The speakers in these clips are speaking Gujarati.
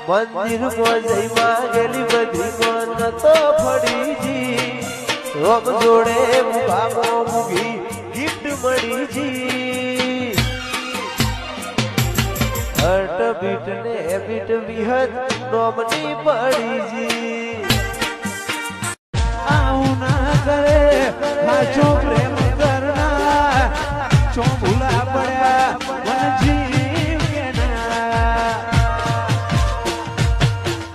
મંદિર મોજઈ માં ગેલી બધી મન તો ફડીજી રોમ જોડે મુભામો મુગી ગિફ્ટ મળીજી હટ બીટ ને બીટ વિહત નોમની પડીજી આવું ના કરે સાચો પ્રેમ કરના ચો ભૂલા પડ્યા મન જીવ કે ના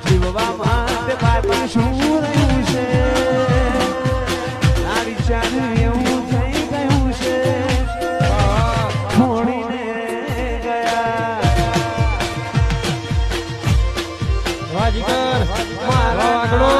જીવવા માટે બાકી શું રહ્યું છે આ વિચાર એવું થઈ ગયું છે છોડીને ગયા વાજગર મારો આગળો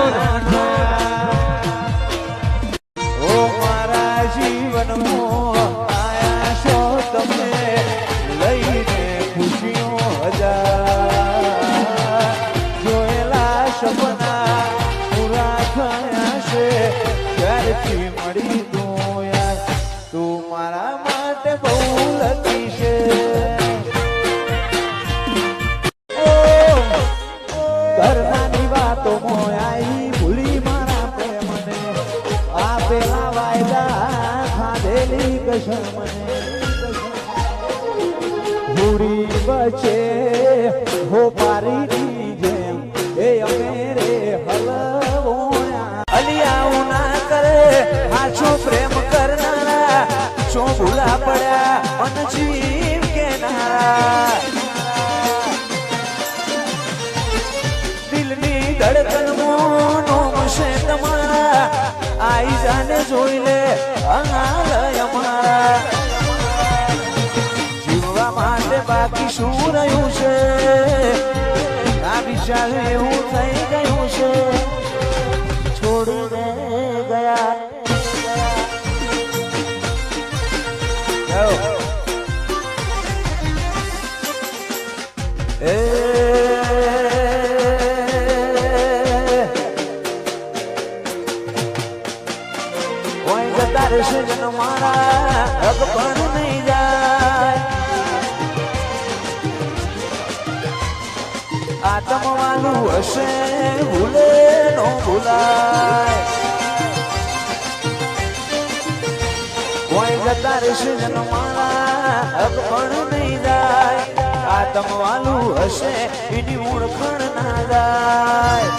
बचे हो पारी दीजे ए मेरे हलवोया अलिया ना करे हाचो प्रेम करनारा चो भूला पड़ा मन जीव के नारा दिल ની ધડકન મોનો મશે તમારા આઈ જાને જોઈ લે અંગાલય અમારા બાકી શું રહ્યું છે આ વિચાર એવું થઈ ગયું છે છોડીને ગયા એ કોઈ જતા રહેશે જન મારા અગ પણ નહીં જાય હશે ભૂલે નો ભૂલાય કોઈ જતા રહેશે જન્મારા હક પણ નહીં જાય આતમ વાલું હશે એની ઓળખણ ના જાય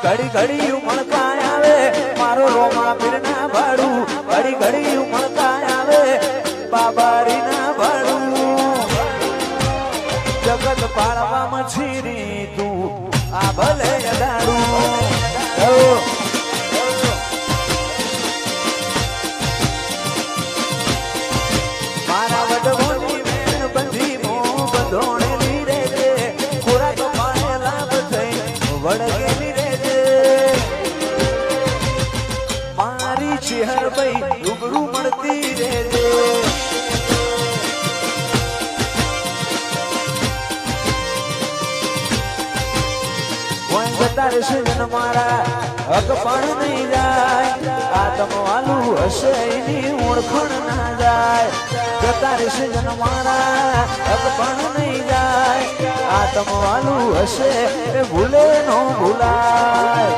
ઘડી ઘડી ઉમળકાય આવે મારો રોમા પીર ના ભાડું ઘડી ઘડી ઉમળકાય આવે બાબારી ના ભાડું જગત પાળવા મછીરી તું આ ભલે દાડું મારા વડવોની મેન બંધી મો બંધોણે લીરે છે ખોરાક પાણે લાભ થઈ વડગેલી રે છે મારી ચેહર ભાઈ રૂબરૂ મળતી રે છે તારે સજન મારા હક પણ નહીં જાય આતમ વાલું હશે એની ઓળખણ ના જાય તારે સજન મારા હક પણ નહીં જાય આતમ વાલું હશે એ ભૂલે નો ભૂલાય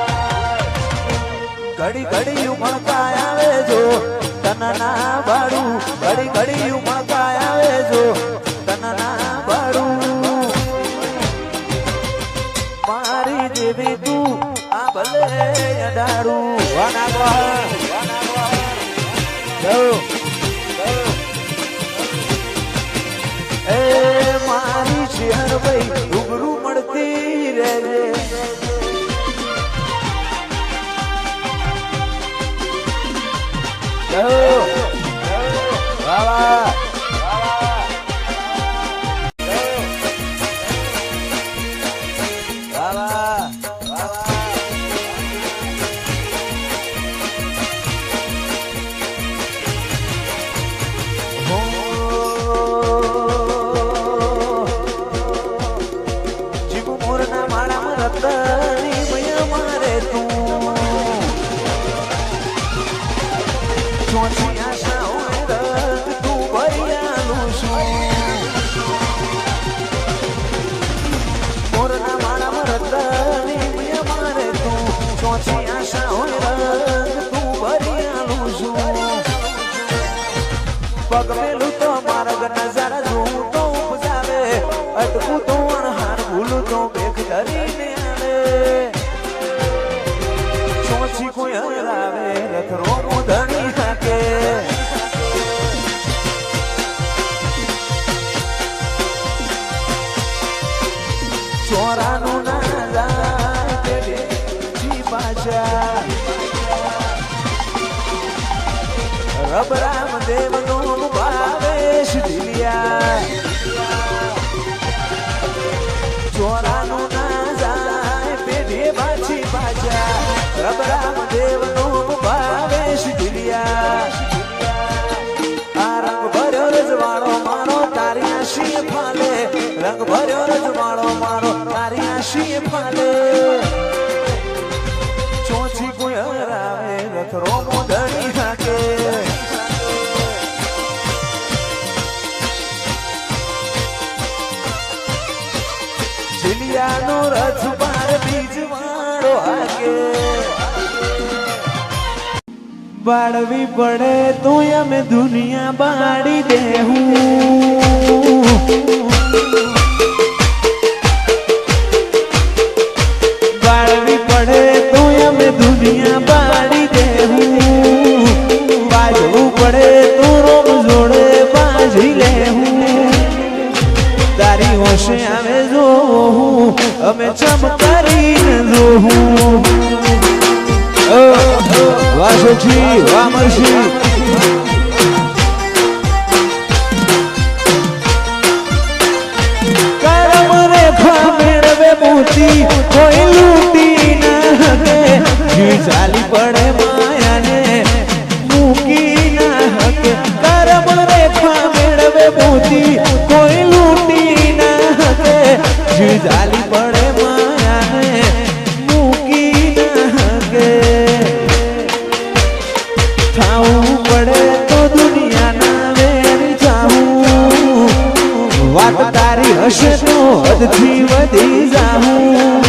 ઘડી ઘડી ઉમળકાય આવે જો તનના ભાડું ઘડી ઘડી ઉમળકાય આવે જો તનના ભાડું મારી દેવી તું આ ભલે અડાડું એ મારી શેર ભાઈ રૂબરૂ મળતી રે વાહ પગ મેલું તો માર્ગ નજારા જોઉં તો ઉપજાવે અટકું તો અણહાર ભૂલું તો બેગ ધરીને આવે ચોથી કોઈ હરાવે રખરો મુધણી હાકે ચોરાનું ના જાય પેઢે જી પાછા રબ રામદેવ નો ભાવેશ દિલિયા ચોરાનું ના જાય પેઢે પાછી પાછા રબ રામદેવ નો ભાવેશ દિલિયા આ રંગ ભર્યો રજવાડો મારો તારી આશી ફાલે રંગ ભર્યો રજવાડો મારો તારી આશી ફાલે ચોથી કોઈ હરાવે રથરો મોદણી હાકે નો રથ બાર બીજ વાળો આગે બાળવી પડે તો અમે દુનિયા બાળી દેવું બાળવી પડે તો અમે દુનિયા બાળી દેવું બાજવું પડે તો રોમ જોડે બાજી લેવું તારી હોશે આવે જો અમે ચમકારીને જોહું વાસોજી વામરશી કરમ રેખા મેળવે મોતી કોઈ લૂંટી ના હકે જી ચાલી પડે માયાને મૂકી ના હકે કરમ રેખા મેળવે મોતી કોઈ લૂંટી ના હકે જી ચાલી પડે માયાને મૂકી ના હકે થાવું પડે તો દુનિયાના વેર જાવું વાત તારી હશે તો હદથી વધી જાઉં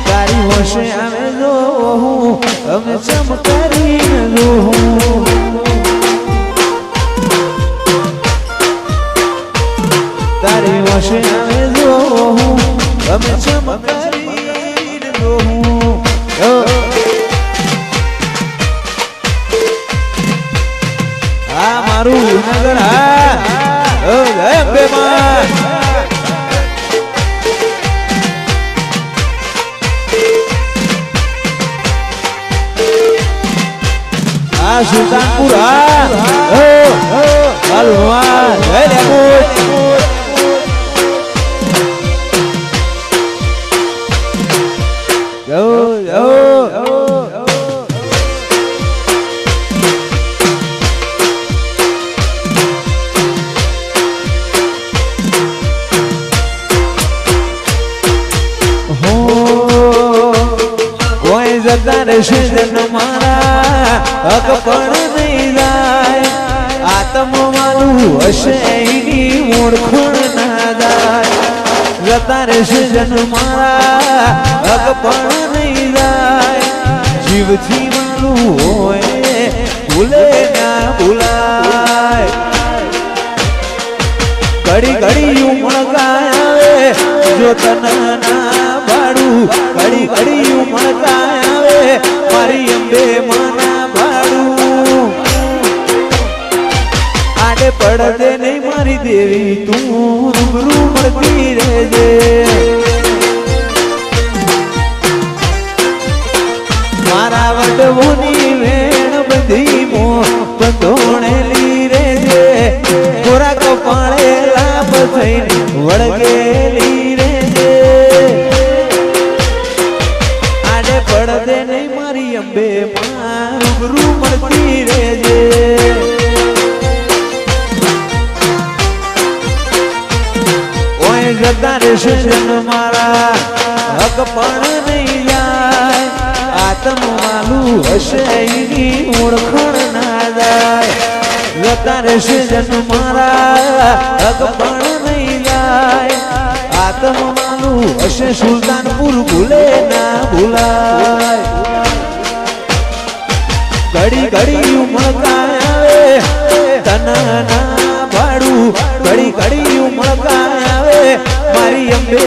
તારી હોશે આવે જો અમે ચમકારીને જોઉં તારી હોશે આવે જો અમે ચમકારીને જોઉં આ મારું નગર હા જય અંબે માં આ સુલતાનપુર હાલો જય લેકુટ જન મારા હક પણ નહીં જાય આત્મવાળું હશે એની ઓળખણ ના જાય જતા રહેશે જન મારા હક પણ નહીં જાય જીવથી વાળું હોય ભૂલે ના ભૂલાય ઘડી ઘડી ઉમળકાય આવે જો તન ના ભાડું ઘડી ઘડી ઉમળકાય મારી અંબે માના ભાડું આડે પડદે નહીં મારી દેવી તું રૂબરૂ મળતી રહેજે મારા વડવોની વેણ બધી મો બંધોણેલી રહેજે ખોરા કપાળે લાભ થઈને વળગેલી રહેજે પડદે નહીં મારી અંબે માં રૂબરૂ મળતી રહેજે ઓય જતા રહેશે જન મારા હક પણ નહીં જાય આત્મવાળું હશે એની ઓળખણ ના જાય જતા રહેશે જન મારા હક પણ નહીં જાય આત્મવાળું હશે સુલતાનપુર ભૂલે ના ભૂલાય ઘડી ઘડી ઉમળકાય આવે તન ના ભાડું ઘડી ઘડી ઉમળકાય આવે મારી અંબે